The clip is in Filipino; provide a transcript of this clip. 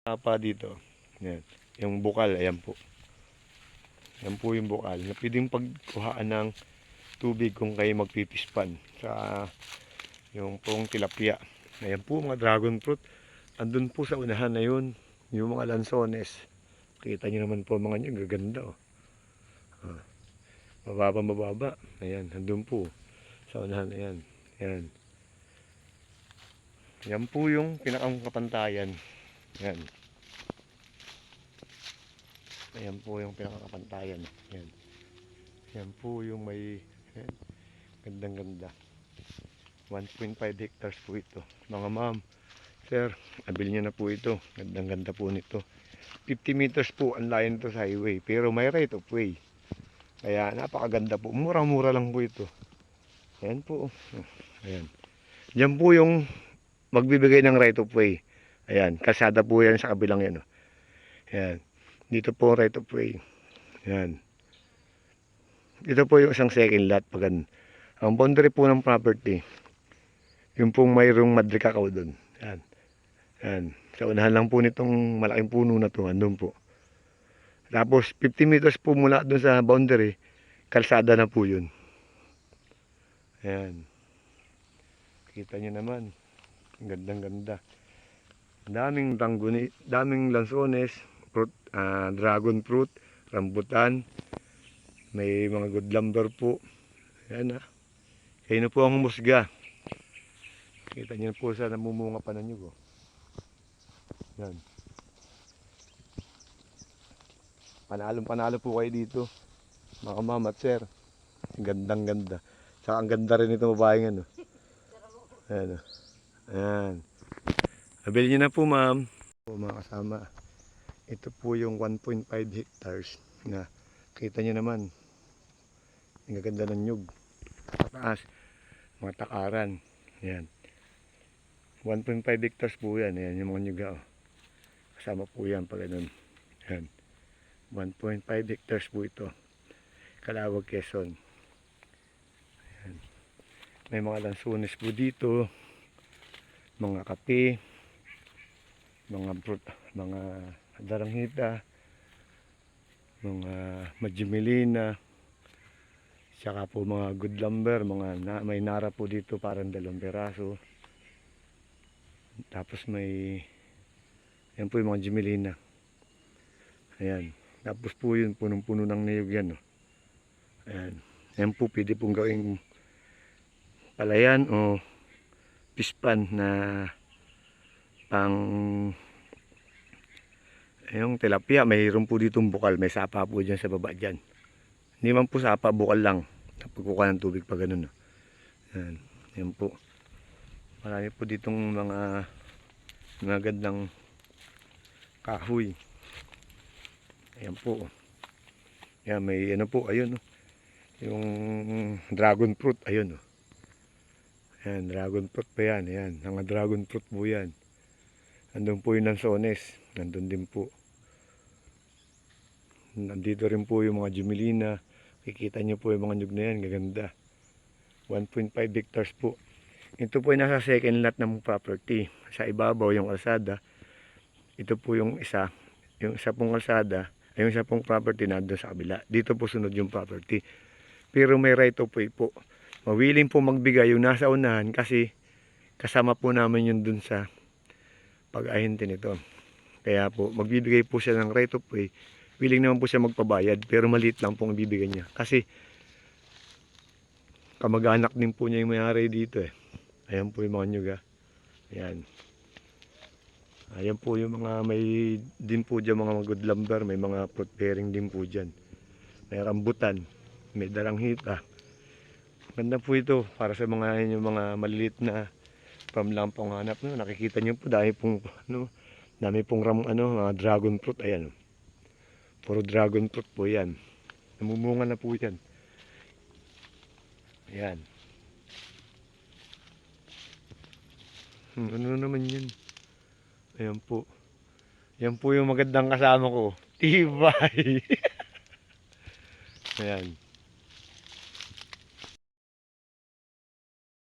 Pa dito. Yan. Yung bukal, ayan po. Yan po yung bukal. Na pwedeng pagkuhaan ng tubig kung kayo magpipispan sa yung pong tilapia. Ayan po mga dragon fruit. Andun po sa unahan na yun, yung mga lansones. Kita nyo naman po mga nyo, gaganda oh. Mababa. Ayan, andun po. Sa unahan na yan. Ayan. Yan po yung pinakang kapantayan. Ayan. Ayan po yung pinakakapantayan. Ayan. Yan po yung may ayan, gandang-ganda. 1.5 hectares po ito. Mga ma'am, sir, abil nyo na po ito. Gandang-ganda po nito. 50 meters po ang layo nito sa highway. Pero may right of way. Kaya napakaganda po. Mura-mura lang po ito. Ayan po. Ayan. Diyan po yung magbibigay ng right of way. Ayan. Kalsada po yan sa kabilang yan. Ayan. Dito po right of way. Ayan. Dito po yung isang second lot. Ang boundary po ng property. Yung pong mayroong madrikakaw doon. Ayan. Ayan. Sa unahan lang po nitong malaking puno na to. Andun po. Tapos 50 meters po mula doon sa boundary. Kalsada na po yun. Ayan. Kita nyo naman. Gandang-ganda. Daming tangguni, daming lansones, fruit, dragon fruit, rambutan. May mga good lumber po. Ayan Kayo na po ang musga. Kita nyo po sa namumunga pa na nyug. Yan. Panalong-panalo po kayo dito. Mga ma'am at sir. Gandang-ganda. Saka ang ganda rin ito babaeng ano. Ayan. Ayan. Abili nyo na po ma'am. Po mga kasama. Ito po yung 1.5 hectares na kita nyo naman. Ang ganda ng nyug. Sa taas. Mga takaran. Ayan. 1.5 hectares po yan. Ayan yung mga nyuga. Kasama po yan pag ganun. Ayan. 1.5 hectares po ito. Calawag, Quezon. Ayan. May mga lansones po dito. Mga kape. Mga daranghita. Mga majimelina. Saka po mga good lumber. May nara po dito parang 2 peraso. Tapos yan po yung mga jimelina. Ayan. Tapos po yun, punong-puno ng niyog yan. Ayan. Ayan po, pwede pong gawing palayan o pispan na pang yung tilapia. Mayroon po ditong bukal. May sapa po dyan sa baba dyan. Hindi man po sapa, bukal lang. Pagkukuha ng tubig pa ganun. Ayan. Ayan po. Marami po ditong mga gandang kahoy. Ayan po. Ayan, may ano po, ayun. Yung dragon fruit, ayun. Ayan, dragon fruit pa yan. Ayan, mga dragon fruit po yan. Nandun po yung lansones. Nandun din po. Nandito rin po yung mga jumelina. Kikita nyo po yung mga nyug na yan. Gaganda. 1.5 hectares po. Ito po ay nasa second lot ng property. Sa ibabaw yung kalsada. Ito po yung isa. Yung isa pong kalsada. Yung isa pong property na doon sa kabila. Dito po sunod yung property. Pero may right of way po. Mawiling po magbigay yung nasa unahan kasi kasama po namin yun dun sa pag-ahinti nito. Kaya po magbibigay po siya ng right of way. Willing naman po siya magpabayad pero maliit lang po ang bibigyan niya. Kasi kamag-anak din po niya yung may-ari dito Ayan po yung mga nyuga. Ayan. Ayan po yung mga may din po dyan mga good lumber. May mga fruit bearing din po dyan. May rambutan. May daranghita. Ganda po ito para sa mga yung mga maliliit na pamlampong hanap. Nakikita nyo po dahil pong dami pong mga dragon fruit. Ayan. Puro dragon fruit po yan. Namumunga na po yan. Ayan. Ano naman yun? Ayan po. Yan po yung magandang kasama ko. Tibay. Ayan.